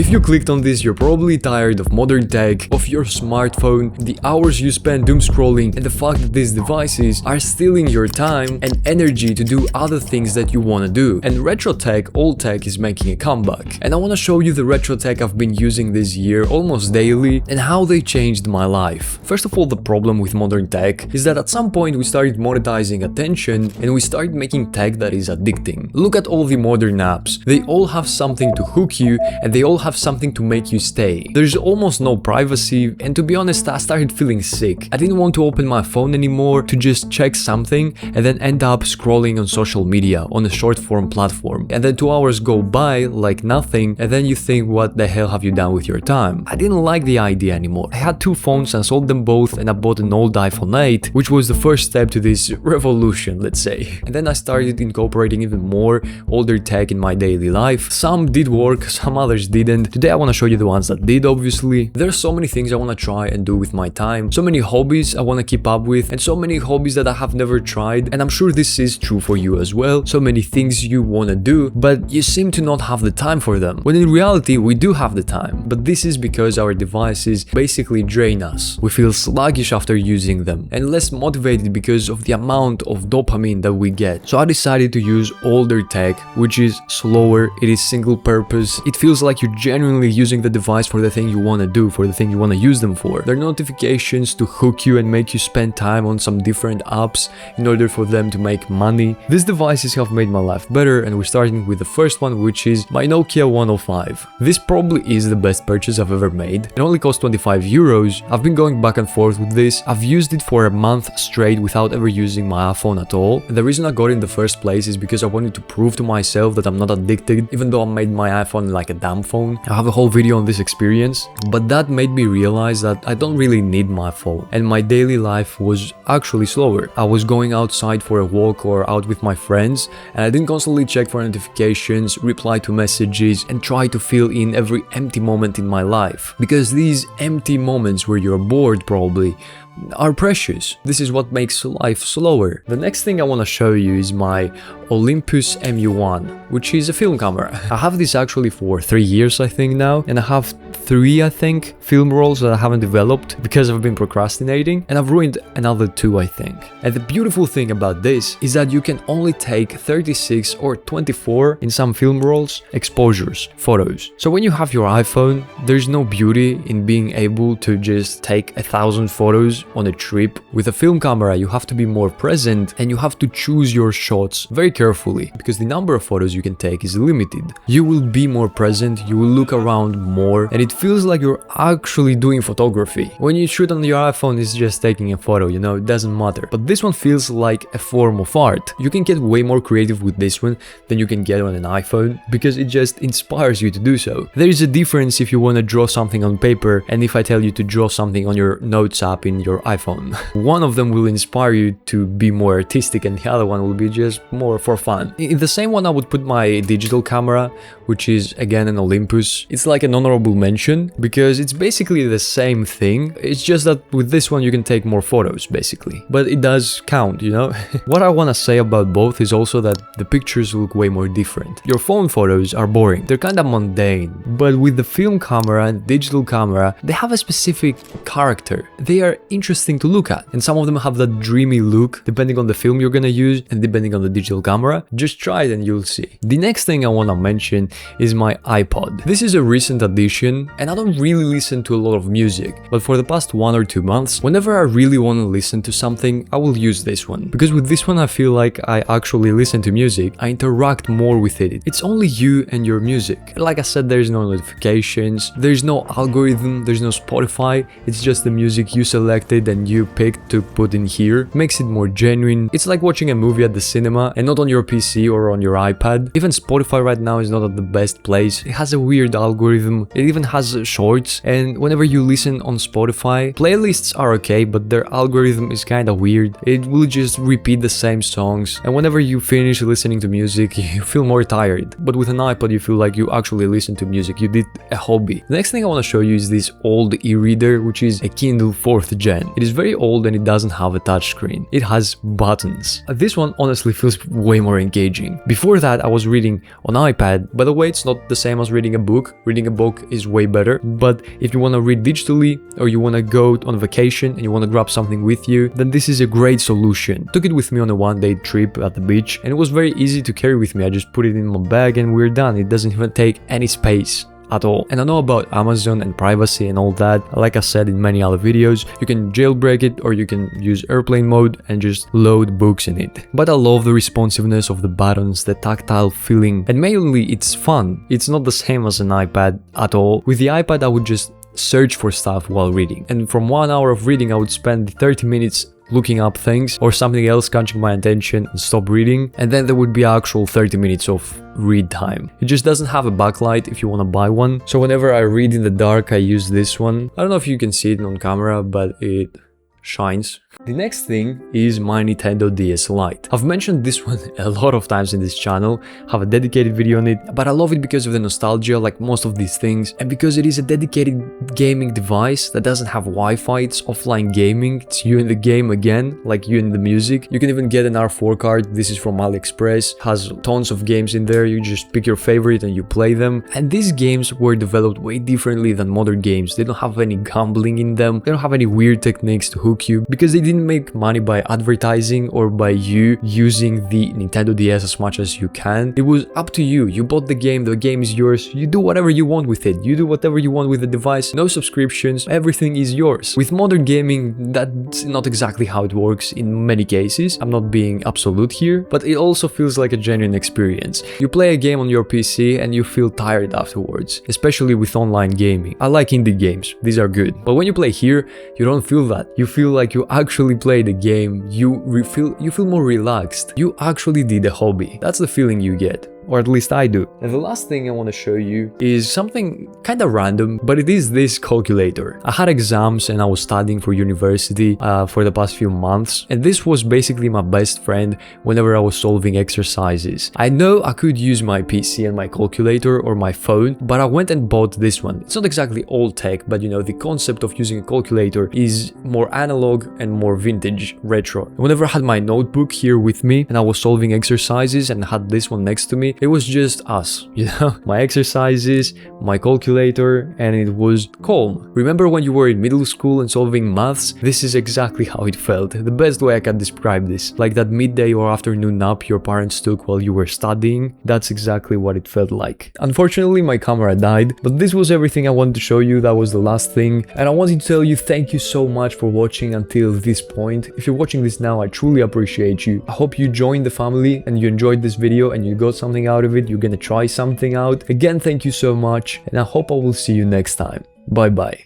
If you clicked on this, you're probably tired of modern tech, of your smartphone, the hours you spend doom scrolling, and the fact that these devices are stealing your time and energy to do other things that you want to do. And retro tech, old tech, is making a comeback. And I want to show you the retro tech I've been using this year almost daily and how they changed my life. First of all, the problem with modern tech is that at some point we started monetizing attention and we started making tech that is addicting. Look at all the modern apps. They all have something to hook you and they all have something to make you stay. There's almost no privacy, and to be honest, I started feeling sick. I didn't want to open my phone anymore to just check something and then end up scrolling on social media on a short form platform. And then 2 hours go by like nothing, and then you think, what the hell have you done with your time? I didn't like the idea anymore. I had 2 phones and sold them both, and I bought an old iPhone 8, which was the first step to this revolution, let's say. And then I started incorporating even more older tech in my daily life. Some did work, some others didn't. Today I want to show you the ones that did, obviously. There are so many things I want to try and do with my time, so many hobbies I want to keep up with, and so many hobbies that I have never tried, and I'm sure this is true for you as well. So many things you want to do, but you seem to not have the time for them, when in reality we do have the time. But this is because our devices basically drain us. We feel sluggish after using them, and less motivated because of the amount of dopamine that we get. So I decided to use older tech, which is slower, it is single purpose, it feels like you're genuinely using the device for the thing you want to do, for the thing you want to use them for. There are notifications to hook you and make you spend time on some different apps in order for them to make money. These devices have made my life better, and we're starting with the first one, which is my Nokia 105. This probably is the best purchase I've ever made. It only cost 25 euros. I've been going back and forth with this. I've used it for a month straight without ever using my iPhone at all. And the reason I got it in the first place is because I wanted to prove to myself that I'm not addicted, even though I made my iPhone like a damn phone. I have a whole video on this experience, but that made me realize that I don't really need my phone, and my daily life was actually slower. I was going outside for a walk or out with my friends, and I didn't constantly check for notifications, reply to messages, and try to fill in every empty moment in my life. Because these empty moments where you're bored probably are precious. This is what makes life slower. The next thing I want to show you is my Olympus MU1, which is a film camera. I have this actually for 3 years I think now, and I have 3 I think film rolls that I haven't developed because I've been procrastinating, and I've ruined another 2 I think. And the beautiful thing about this is that you can only take 36 or 24 in some film rolls exposures, photos. So when you have your iPhone, there's no beauty in being able to just take 1,000 photos on a trip. With a film camera, you have to be more present and you have to choose your shots very carefully, because the number of photos you can take is limited. You will be more present, you will look around more, and it feels like you're actually doing photography. When you shoot on your iPhone, it's just taking a photo, you know, it doesn't matter. But this one feels like a form of art. You can get way more creative with this one than you can get on an iPhone, because it just inspires you to do so. There is a difference if you want to draw something on paper and if I tell you to draw something on your notes app in your iPhone. One of them will inspire you to be more artistic and the other one will be just more for fun. In the same one I would put my digital camera, which is again an Olympus. It's like an honorable mention because it's basically the same thing. It's just that with this one you can take more photos basically, but it does count, you know. What I want to say about both is also that the pictures look way more different. Your phone photos are boring, they're kind of mundane, but with the film camera and digital camera, they have a specific character. They are interesting to look at, and some of them have that dreamy look depending on the film you're gonna use and depending on the digital camera. Just try it and you'll see. The next thing I want to mention is my iPod. This is a recent addition and I don't really listen to a lot of music, but for the past 1 or 2 months, whenever I really want to listen to something, I will use this one, because with this one I feel like I actually listen to music, I interact more with it. It's only you and your music. Like I said, there's no notifications, there's no algorithm, there's no Spotify, it's just the music you selected and you picked to put in here. Makes it more genuine. It's like watching a movie at the cinema and not on your PC or on your iPad. Even Spotify right now is not at the best place. It has a weird algorithm, it even has shorts, and whenever you listen on Spotify, playlists are okay, but their algorithm is kind of weird. It will just repeat the same songs, and whenever you finish listening to music, you feel more tired. But with an iPod, you feel like you actually listen to music, you did a hobby. The next thing I want to show you is this old e-reader, which is a Kindle 4th gen. again. It is very old and it doesn't have a touchscreen. It has buttons. This one honestly feels way more engaging. Before that, I was reading on iPad. By the way, it's not the same as reading a book. Reading a book is way better. But if you want to read digitally, or you want to go on vacation and you want to grab something with you, then this is a great solution. Took it with me on a one-day trip at the beach, and it was very easy to carry with me. I just put it in my bag and we're done. It doesn't even take any space at all. And I know about Amazon and privacy and all that. Like I said in many other videos, you can jailbreak it or you can use airplane mode and just load books in it. But I love the responsiveness of the buttons, the tactile feeling, and mainly it's fun. It's not the same as an iPad at all. With the iPad, I would just search for stuff while reading. And from 1 hour of reading, I would spend 30 minutes looking up things or something else catching my attention and stop reading, and then there would be actual 30 minutes of read time. It just doesn't have a backlight if you want to buy one, so whenever I read in the dark I use this one. I don't know if you can see it on camera, but it shines. The next thing is my Nintendo DS Lite. I've mentioned this one a lot of times in this channel, have a dedicated video on it, but I love it because of the nostalgia, like most of these things, and because it is a dedicated gaming device that doesn't have Wi-Fi. It's offline gaming. It's you in the game again, like you in the music. You can even get an R4 card. This is from AliExpress. Has tons of games in there. You just pick your favorite and you play them. And these games were developed way differently than modern games. They don't have any gambling in them. They don't have any weird techniques to hook you, because they didn't make money by advertising or by you using the Nintendo DS as much as you can. It was up to you. You bought the game is yours. You do whatever you want with it. You do whatever you want with the device. No subscriptions. Everything is yours. With modern gaming, that's not exactly how it works in many cases. I'm not being absolute here, but it also feels like a genuine experience. You play a game on your PC and you feel tired afterwards, especially with online gaming. I like indie games. These are good. But when you play here, you don't feel that. You feel like you actually play the game. You feel more relaxed. You actually did a hobby. That's the feeling you get. Or at least I do. And the last thing I want to show you is something kind of random, but it is this calculator. I had exams and I was studying for university for the past few months, and this was basically my best friend whenever I was solving exercises. I know I could use my PC and my calculator or my phone, but I went and bought this one. It's not exactly old tech, but you know, the concept of using a calculator is more analog and more vintage, retro. Whenever I had my notebook here with me and I was solving exercises and had this one next to me, it was just us, you know, my exercises, my calculator, and it was calm. Remember when you were in middle school and solving maths? This is exactly how it felt. The best way I can describe this, like that midday or afternoon nap your parents took while you were studying, that's exactly what it felt like. Unfortunately, my camera died, but this was everything I wanted to show you. That was the last thing, and I wanted to tell you thank you so much for watching until this point. If you're watching this now, I truly appreciate you. I hope you joined the family and you enjoyed this video and you got something out of it. You're gonna try something out. Again, thank you so much, and I hope I will see you next time. Bye bye.